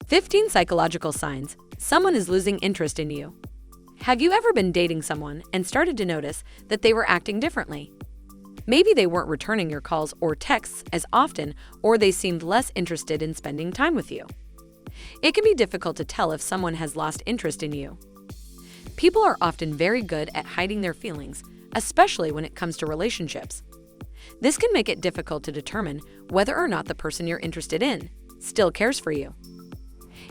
15 psychological signs someone is losing interest in you. Have you ever been dating someone and started to notice that they were acting differently? Maybe they weren't returning your calls or texts as often, or they seemed less interested in spending time with you. It can be difficult to tell if someone has lost interest in you. People are often very good at hiding their feelings, especially when it comes to relationships. This can make it difficult to determine whether or not the person you're interested in still cares for you.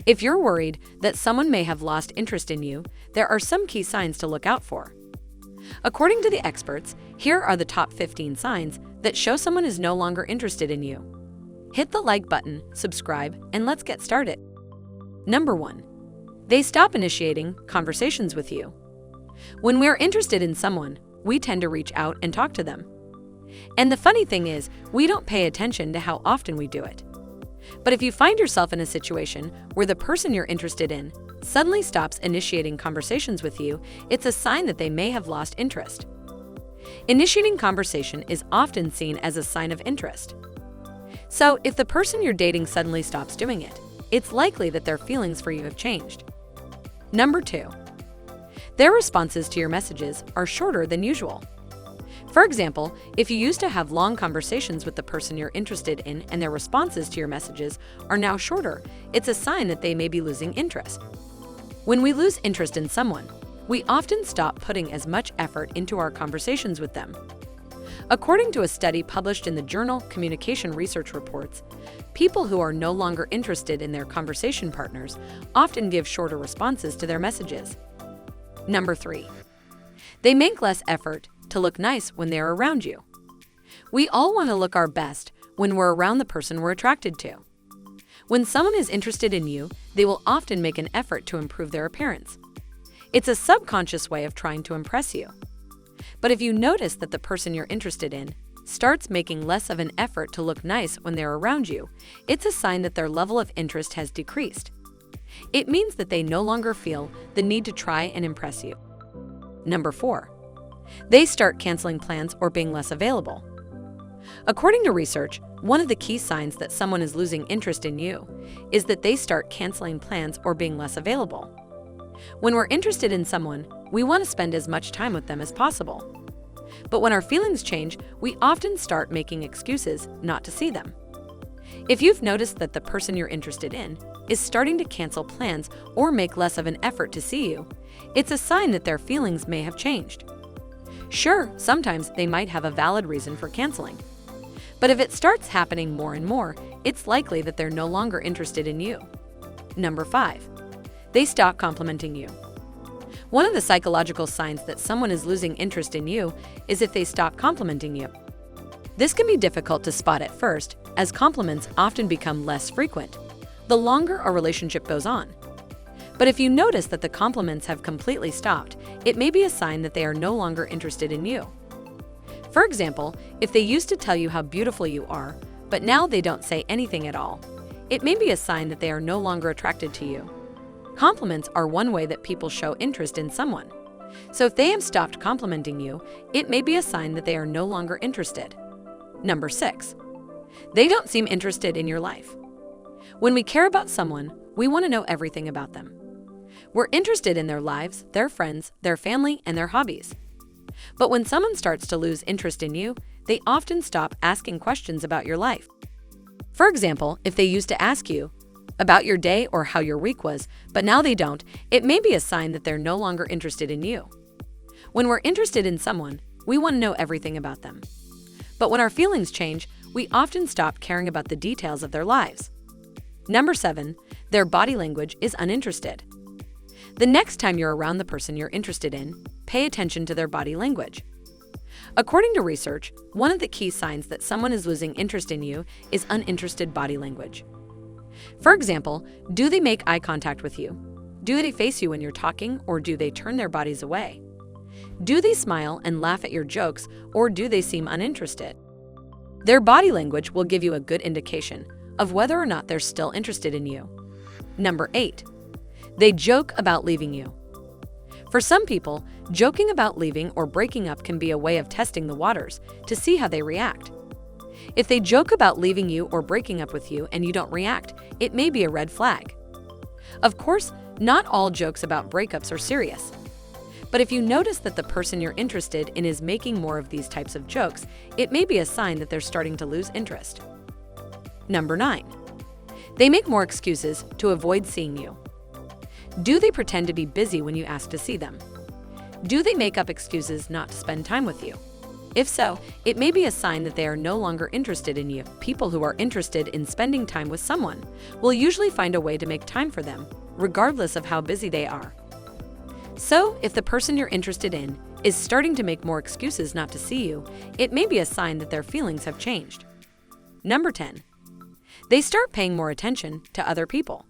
If you're worried that someone may have lost interest in you, there are some key signs to look out for. According to the experts, here are the top 15 signs that show someone is no longer interested in you. Hit the like button, subscribe, and let's get started. Number 1. They stop initiating conversations with you. When we're interested in someone, we tend to reach out and talk to them. And the funny thing is, we don't pay attention to how often we do it. But if you find yourself in a situation where the person you're interested in suddenly stops initiating conversations with you, it's a sign that they may have lost interest. Initiating conversation is often seen as a sign of interest. So, if the person you're dating suddenly stops doing it, it's likely that their feelings for you have changed. Number 2. Their responses to your messages are shorter than usual. For example, if you used to have long conversations with the person you're interested in and their responses to your messages are now shorter, it's a sign that they may be losing interest. When we lose interest in someone, we often stop putting as much effort into our conversations with them. According to a study published in the journal Communication Research Reports, people who are no longer interested in their conversation partners often give shorter responses to their messages. Number 3. They make less effort to look nice when they're around you. We all want to look our best when we're around the person we're attracted to. When someone is interested in you, they will often make an effort to improve their appearance. It's a subconscious way of trying to impress you. But if you notice that the person you're interested in starts making less of an effort to look nice when they're around you, it's a sign that their level of interest has decreased. It means that they no longer feel the need to try and impress you. Number 4. They start canceling plans or being less available. According to research, one of the key signs that someone is losing interest in you is that they start canceling plans or being less available. When we're interested in someone, we want to spend as much time with them as possible. But when our feelings change, we often start making excuses not to see them. If you've noticed that the person you're interested in is starting to cancel plans or make less of an effort to see you, it's a sign that their feelings may have changed. Sure, sometimes they might have a valid reason for canceling. But if it starts happening more and more, it's likely that they're no longer interested in you. Number 5. They stop complimenting you. One of the psychological signs that someone is losing interest in you is if they stop complimenting you. This can be difficult to spot at first, as compliments often become less frequent the longer a relationship goes on. But if you notice that the compliments have completely stopped, it may be a sign that they are no longer interested in you. For example, if they used to tell you how beautiful you are, but now they don't say anything at all, it may be a sign that they are no longer attracted to you. Compliments are one way that people show interest in someone. So if they have stopped complimenting you, it may be a sign that they are no longer interested. Number 6. They don't seem interested in your life. When we care about someone, we want to know everything about them. We're interested in their lives, their friends, their family, and their hobbies. But when someone starts to lose interest in you, they often stop asking questions about your life. For example, if they used to ask you about your day or how your week was, but now they don't, it may be a sign that they're no longer interested in you. When we're interested in someone, we want to know everything about them. But when our feelings change, we often stop caring about the details of their lives. Number 7. Their body language is uninterested. The next time you're around the person you're interested in, pay attention to their body language. According to research, one of the key signs that someone is losing interest in you is uninterested body language. For example, do they make eye contact with you? Do they face you when you're talking, or do they turn their bodies away? Do they smile and laugh at your jokes, or do they seem uninterested? Their body language will give you a good indication of whether or not they're still interested in you. Number 8. They joke about leaving you. For some people, joking about leaving or breaking up can be a way of testing the waters to see how they react. If they joke about leaving you or breaking up with you and you don't react, it may be a red flag. Of course, not all jokes about breakups are serious. But if you notice that the person you're interested in is making more of these types of jokes, it may be a sign that they're starting to lose interest. Number 9. They make more excuses to avoid seeing you. Do they pretend to be busy when you ask to see them? Do they make up excuses not to spend time with you? If so, it may be a sign that they are no longer interested in you. People who are interested in spending time with someone will usually find a way to make time for them, regardless of how busy they are. So, if the person you're interested in is starting to make more excuses not to see you, it may be a sign that their feelings have changed. Number 10. They start paying more attention to other people.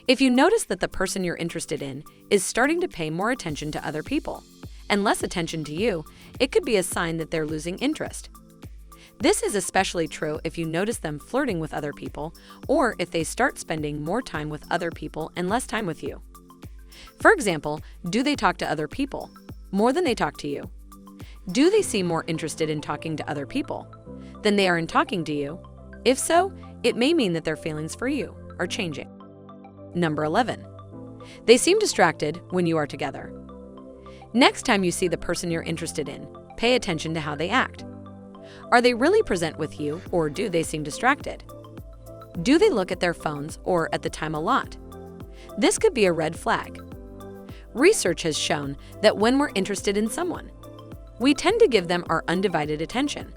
If you notice that the person you're interested in is starting to pay more attention to other people and less attention to you, it could be a sign that they're losing interest. This is especially true if you notice them flirting with other people or if they start spending more time with other people and less time with you. For example, do they talk to other people more than they talk to you? Do they seem more interested in talking to other people than they are in talking to you? If so, it may mean that their feelings for you are changing. Number 11. They seem distracted when you are together. Next time you see the person you're interested in, pay attention to how they act. Are they really present with you, or do they seem distracted? Do they look at their phones or at the time a lot? This could be a red flag. Research has shown that when we're interested in someone, we tend to give them our undivided attention.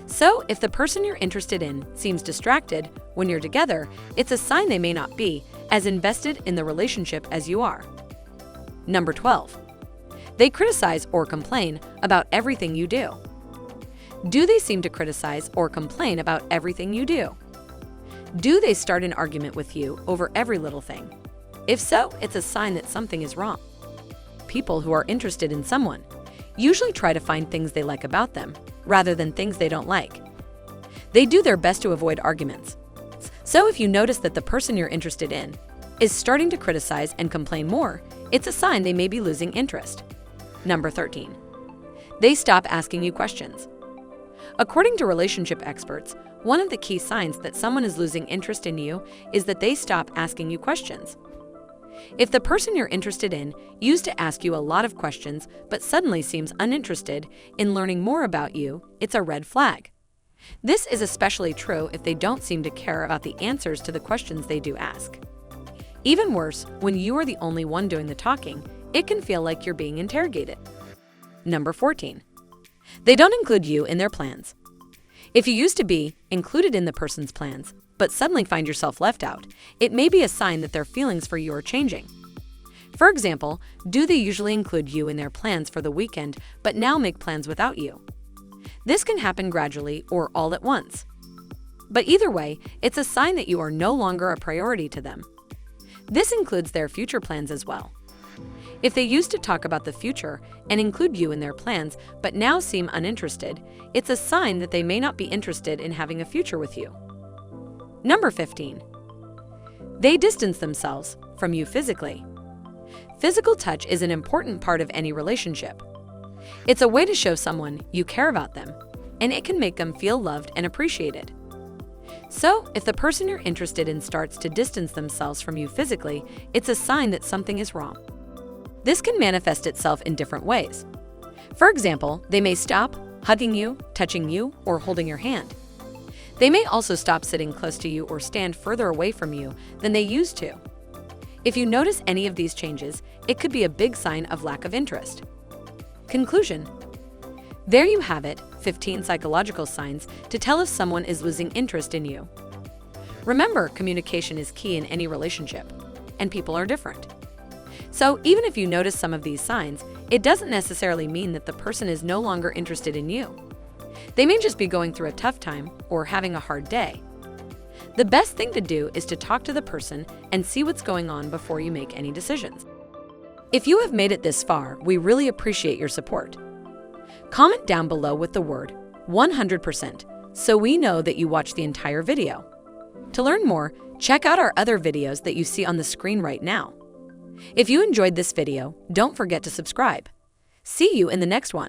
So, if the person you're interested in seems distracted when you're together, it's a sign they may not be as invested in the relationship as you are. Number 12. They criticize or complain about everything you do. Do they seem to criticize or complain about everything you do? Do they start an argument with you over every little thing? If so, it's a sign that something is wrong. People who are interested in someone usually try to find things they like about them rather than things they don't like. They do their best to avoid arguments. So if you notice that the person you're interested in is starting to criticize and complain more, it's a sign they may be losing interest. Number 13. They stop asking you questions. According to relationship experts, one of the key signs that someone is losing interest in you is that they stop asking you questions. If the person you're interested in used to ask you a lot of questions but suddenly seems uninterested in learning more about you, it's a red flag. This is especially true if they don't seem to care about the answers to the questions they do ask. Even worse, when you are the only one doing the talking, it can feel like you're being interrogated. Number 14. They don't include you in their plans. If you used to be included in the person's plans, but suddenly find yourself left out, it may be a sign that their feelings for you are changing. For example, do they usually include you in their plans for the weekend, but now make plans without you? This can happen gradually or all at once. But either way, it's a sign that you are no longer a priority to them. This includes their future plans as well. If they used to talk about the future and include you in their plans, but now seem uninterested, it's a sign that they may not be interested in having a future with you. Number 15. They distance themselves from you physically. Physical touch is an important part of any relationship. It's a way to show someone you care about them, and it can make them feel loved and appreciated. So, if the person you're interested in starts to distance themselves from you physically, it's a sign that something is wrong. This can manifest itself in different ways. For example, they may stop hugging you, touching you, or holding your hand. They may also stop sitting close to you or stand further away from you than they used to. If you notice any of these changes, it could be a big sign of lack of interest. Conclusion. There you have it, 15 psychological signs to tell if someone is losing interest in you. Remember, communication is key in any relationship, and people are different. So even if you notice some of these signs, it doesn't necessarily mean that the person is no longer interested in you. They may just be going through a tough time or having a hard day. The best thing to do is to talk to the person and see what's going on before you make any decisions. If you have made it this far, we really appreciate your support. Comment down below with the word 100% so we know that you watched the entire video. To learn more, check out our other videos that you see on the screen right now. If you enjoyed this video, don't forget to subscribe. See you in the next one.